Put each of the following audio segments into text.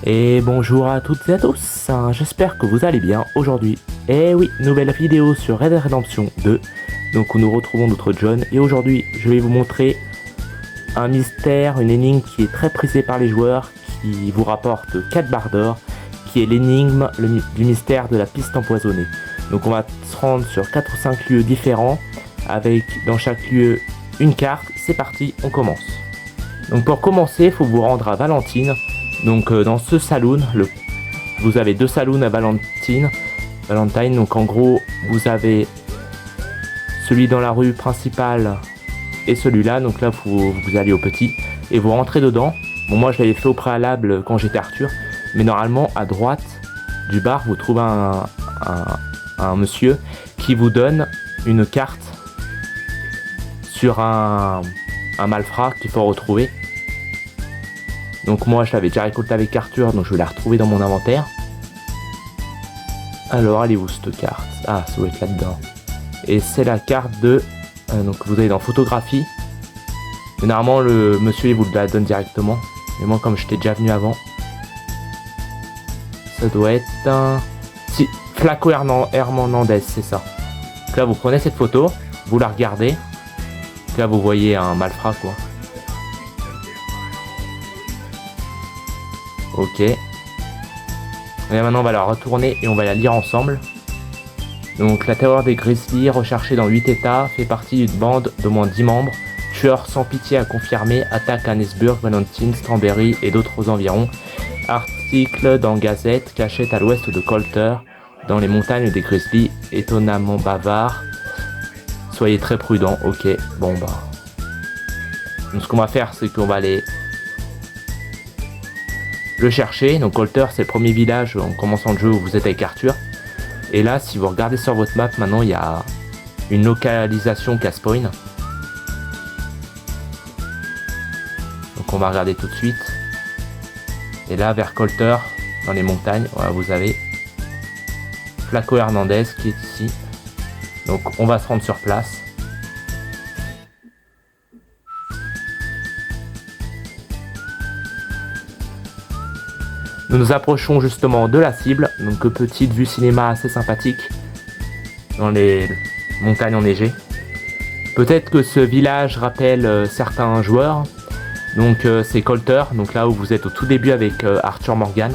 Et bonjour à toutes et à tous, j'espère que vous allez bien aujourd'hui. Et oui, nouvelle vidéo sur Red Dead Redemption 2. Donc nous retrouvons notre John et aujourd'hui je vais vous montrer un mystère, une énigme qui est très prisée par les joueurs, qui vous rapporte 4 barres d'or, qui est l'énigme du mystère de la piste empoisonnée. Donc on va se rendre sur 4 ou 5 lieux différents, avec dans chaque lieu une carte. C'est parti, on commence. Donc pour commencer, il faut vous rendre à Valentine. Donc dans ce saloon, vous avez 2 saloons à Valentine. Donc en gros, vous avez celui dans la rue principale et celui-là. Donc là, vous allez au petit et vous rentrez dedans. Bon, moi je l'avais fait au préalable quand j'étais Arthur. Mais normalement, à droite du bar, vous trouvez un monsieur qui vous donne une carte sur un malfrat qu'il faut retrouver. Donc moi je l'avais déjà récolté avec Arthur, donc je vais la retrouver dans mon inventaire. Alors elle est où cette carte? Ah, ça doit être là-dedans. Et c'est la carte de... donc vous allez dans photographie. Et normalement le monsieur il vous la donne directement. Mais moi comme j'étais déjà venu avant, ça doit être un... Si, Flaco Hernandez, c'est ça. Donc là vous prenez cette photo, vous la regardez. Donc là vous voyez un malfrat quoi. Ok. Et maintenant on va la retourner et on va la lire ensemble. Donc la terreur des Grizzlies, recherchée dans 8 états, fait partie d'une bande d'au moins 10 membres. Tueurs sans pitié à confirmer, attaque à Nesburg, Valentine, Strawberry et d'autres environs. Article dans Gazette, cachette à l'ouest de Colter, dans les montagnes des Grizzlies, étonnamment bavard. Soyez très prudents, ok, bon bah. Donc ce qu'on va faire c'est qu'on va aller le chercher. Donc Colter c'est le premier village en commençant le jeu où vous êtes avec Arthur. Et là si vous regardez sur votre map maintenant il y a une localisation Caspoin. Donc on va regarder tout de suite. Et là vers Colter dans les montagnes, voilà, vous avez Flaco Hernandez qui est ici. Donc on va se rendre sur place. Nous nous approchons justement de la cible, donc petite vue cinéma assez sympathique dans les montagnes enneigées. Peut-être que ce village rappelle certains joueurs, donc c'est Colter, donc là où vous êtes au tout début avec Arthur Morgan.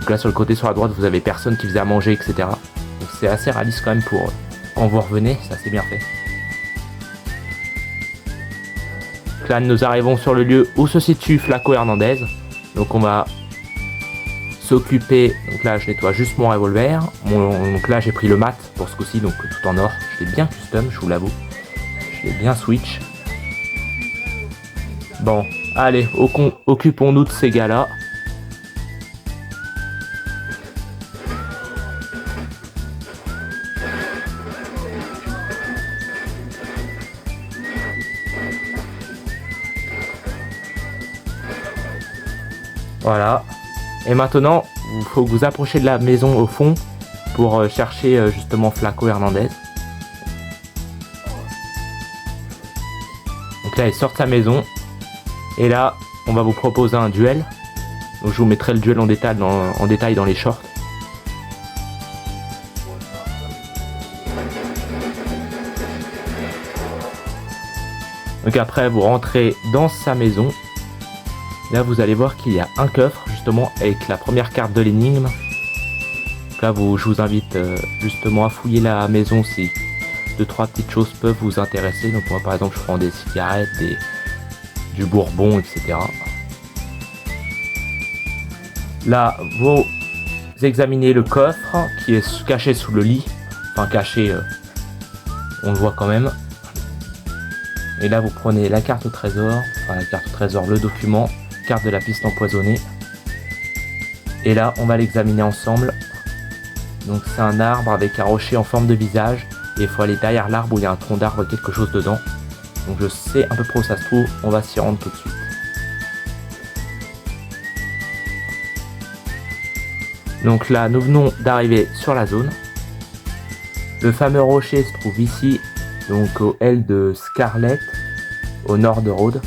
Donc là sur le côté sur la droite vous avez personne qui faisait à manger, etc. Donc c'est assez réaliste quand même pour quand vous revenez, ça c'est bien fait. Donc là nous arrivons sur le lieu où se situe Flaco Hernandez, donc on va s'occuper. Donc là je nettoie juste mon revolver. Donc là j'ai pris le mat pour ce coup-ci, donc tout en or. Je l'ai bien custom, je vous l'avoue. Je l'ai bien switch. Bon, allez, occupons-nous de ces gars-là. Voilà. Et maintenant, il faut que vous approchiez de la maison au fond pour chercher justement Flaco Hernandez. Donc là, il sort de sa maison. Et là, on va vous proposer un duel. Donc je vous mettrai le duel en détail dans les shorts. Donc après, vous rentrez dans sa maison. Là, vous allez voir qu'il y a un coffre, justement, avec la première carte de l'énigme. Là, je vous invite justement à fouiller la maison si 2-3 petites choses peuvent vous intéresser. Donc moi, par exemple, je prends des cigarettes, du bourbon, etc. Là, vous examinez le coffre qui est caché sous le lit. Enfin, caché, on le voit quand même. Et là, vous prenez la carte au trésor, enfin la carte au trésor, le document, carte de la piste empoisonnée. Et là, on va l'examiner ensemble. Donc c'est un arbre avec un rocher en forme de visage. Et il faut aller derrière l'arbre où il y a un tronc d'arbre, quelque chose dedans. Donc je sais à peu près où ça se trouve, on va s'y rendre tout de suite. Donc là, nous venons d'arriver sur la zone. Le fameux rocher se trouve ici, donc au L de Scarlet, au nord de Rhodes.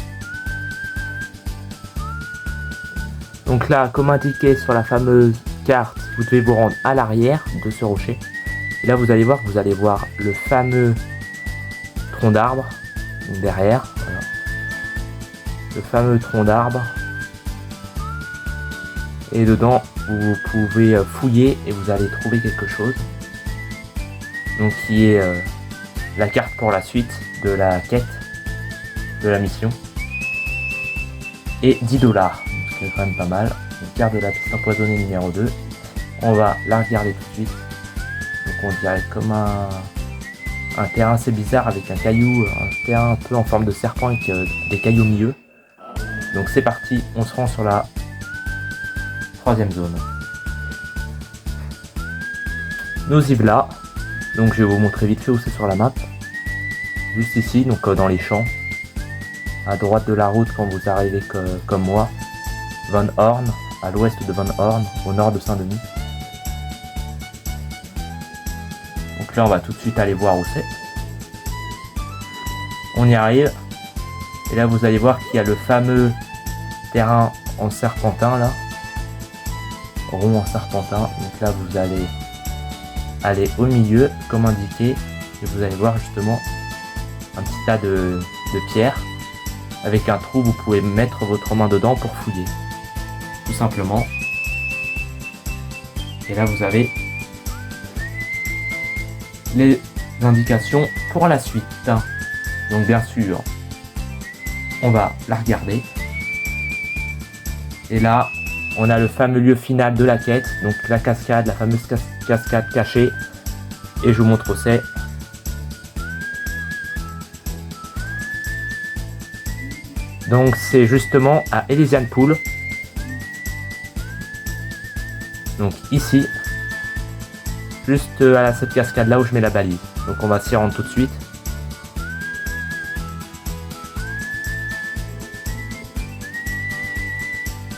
Donc là, comme indiqué sur la fameuse carte, vous devez vous rendre à l'arrière de ce rocher. Et là, vous allez voir le fameux tronc d'arbre derrière. Voilà. Le fameux tronc d'arbre. Et dedans, vous pouvez fouiller et vous allez trouver quelque chose. Donc qui est la carte pour la suite de la quête, de la mission. Et 10 $, c'est quand même pas mal. Une carte de la piste empoisonnée numéro 2. On va la regarder tout de suite. Donc on dirait comme un terrain assez bizarre avec un caillou, un terrain un peu en forme de serpent avec des cailloux au milieu. Donc c'est parti, on se rend sur la 3e zone. Nous y voilà. Donc je vais vous montrer vite fait où c'est sur la map. Juste ici, donc dans les champs. À droite de la route quand vous arrivez comme moi. Van Horn, à l'ouest de Van Horn, au nord de Saint-Denis. Donc là on va tout de suite aller voir où c'est. On y arrive. Et là vous allez voir qu'il y a le fameux terrain en serpentin là. Rond en serpentin. Donc là vous allez aller au milieu comme indiqué. Et vous allez voir justement un petit tas de pierres. Avec un trou, vous pouvez mettre votre main dedans pour fouiller. Tout simplement. Et là vous avez les indications pour la suite. Donc bien sûr, on va la regarder. Et là, on a le fameux lieu final de la quête. Donc la cascade, la fameuse cascade cachée. Et je vous montre où c'est. Donc c'est justement à Elysian Pool. Donc ici. Juste à cette cascade là où je mets la balise. Donc on va s'y rendre tout de suite.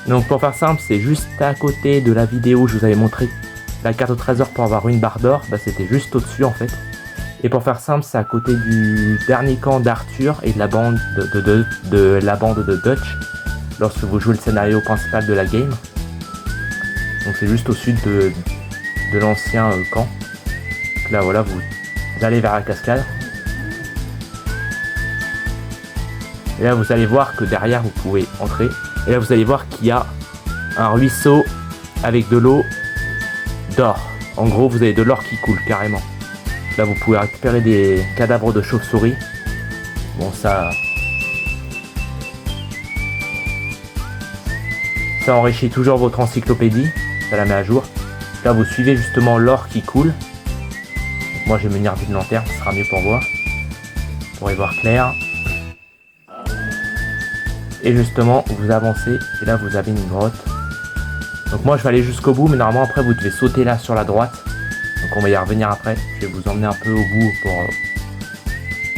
Donc pour faire simple, c'est juste à côté de la vidéo où je vous avais montré la carte au trésor pour avoir une barre d'or. Bah, c'était juste au-dessus en fait. Et pour faire simple, c'est à côté du dernier camp d'Arthur et de la bande de la bande de Dutch lorsque vous jouez le scénario principal de la game. Donc c'est juste au sud de l'ancien camp. Donc là voilà, vous allez vers la cascade. Et là vous allez voir que derrière vous pouvez entrer. Et là vous allez voir qu'il y a un ruisseau avec de l'eau d'or. En gros vous avez de l'or qui coule carrément. Là vous pouvez récupérer des cadavres de chauves-souris. Bon ça enrichit toujours votre encyclopédie. Ça la met à jour. Là vous suivez justement l'or qui coule. Donc, moi je vais munir d'une lanterne, ce sera mieux pour voir. Pour y voir clair. Et justement vous avancez et là vous avez une grotte. Donc moi je vais aller jusqu'au bout, mais normalement après vous devez sauter là sur la droite. Donc on va y revenir après. Je vais vous emmener un peu au bout pour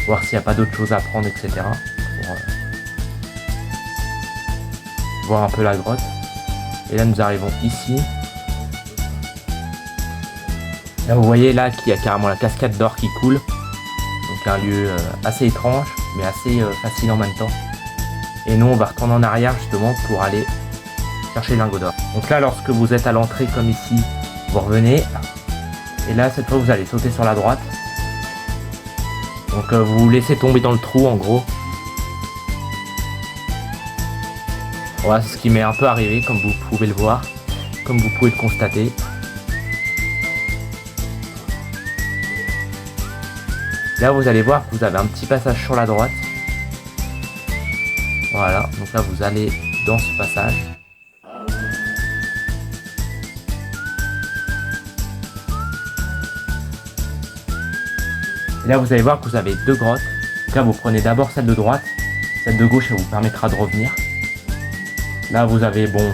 voir s'il n'y a pas d'autres choses à prendre, etc. Pour voir un peu la grotte. Et là nous arrivons ici. Là vous voyez là qu'il y a carrément la cascade d'or qui coule. Donc un lieu assez étrange, mais assez facile en même temps. Et nous on va retourner en arrière justement pour aller chercher le lingot d'or. Donc là lorsque vous êtes à l'entrée comme ici, vous revenez. Et là cette fois vous allez sauter sur la droite. Donc vous vous laissez tomber dans le trou en gros. Voilà, c'est ce qui m'est un peu arrivé comme vous pouvez le voir. Comme vous pouvez le constater. Là vous allez voir que vous avez un petit passage sur la droite. Voilà, donc là vous allez dans ce passage. Et là vous allez voir que vous avez deux grottes. Donc là vous prenez d'abord celle de droite. Celle de gauche, ça vous permettra de revenir. Là vous avez bon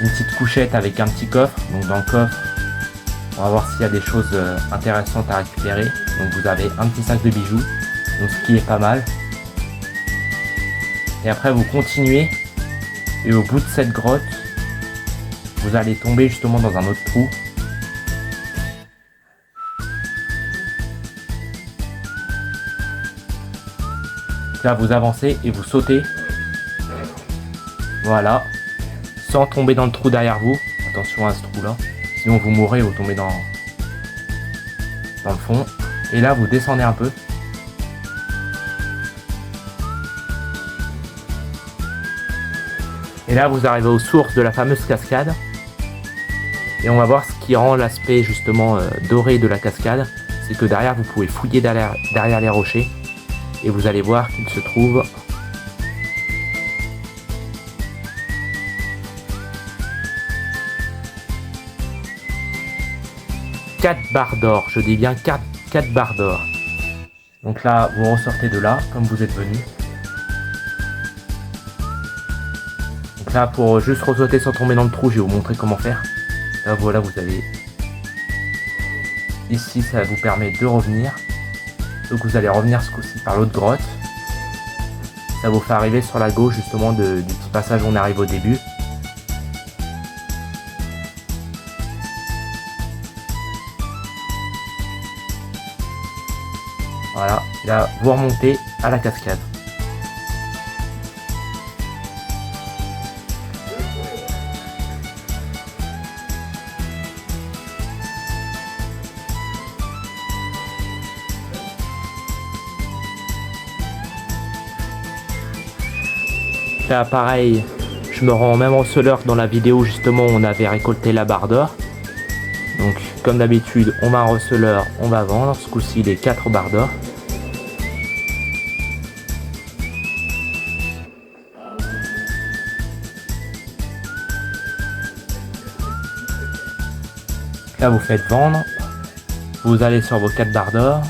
une petite couchette avec un petit coffre. Donc dans le coffre, on va voir s'il y a des choses intéressantes à récupérer. Donc vous avez un petit sac de bijoux. Donc ce qui est pas mal. Et après vous continuez. Et au bout de cette grotte, vous allez tomber justement dans un autre trou. Là vous avancez et vous sautez. Voilà. sans tomber dans le trou derrière vous. Attention à ce trou là, sinon vous mourrez, vous tombez dans le fond. Et là vous descendez un peu. Et là vous arrivez aux sources de la fameuse cascade. Et on va voir ce qui rend l'aspect justement doré de la cascade. C'est que derrière vous pouvez fouiller derrière les rochers. Et vous allez voir qu'il se trouve quatre barres d'or. Je dis bien 4 barres d'or. Donc là vous ressortez de là comme vous êtes venu. Donc là pour juste ressauter sans tomber dans le trou, je vais vous montrer comment faire. Là voilà, vous avez ici, ça vous permet de revenir. Donc vous allez revenir ce coup-ci par l'autre grotte. Ça vous fait arriver sur la gauche justement du petit passage où on arrive au début. Voilà, là vous remontez à la cascade. Là pareil, je me rends même en receleur dans la vidéo justement où on avait récolté la barre d'or. Donc comme d'habitude on va en receleur, on va vendre, ce coup-ci les 4 barres d'or. Là vous faites vendre, vous allez sur vos 4 barres d'or.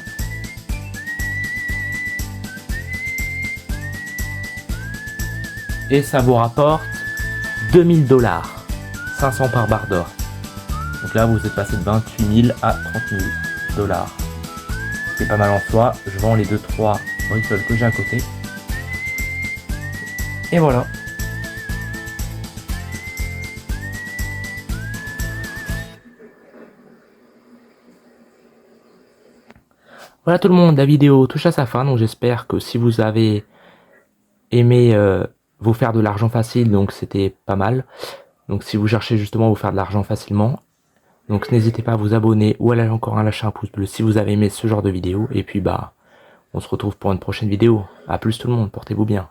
Et ça vous rapporte 2000 $, 500 par barre d'or. Donc là, vous êtes passé de 28 000 à 30 000 $. C'est pas mal en soi. Je vends les 2-3 bricoles que j'ai à côté. Et voilà. Voilà tout le monde, la vidéo touche à sa fin. Donc j'espère que si vous avez aimé vous faire de l'argent facile, donc c'était pas mal. Donc si vous cherchez justement à vous faire de l'argent facilement, donc n'hésitez pas à vous abonner ou à lâcher un pouce bleu si vous avez aimé ce genre de vidéo. Et puis bah on se retrouve pour une prochaine vidéo. A plus tout le monde, portez-vous bien.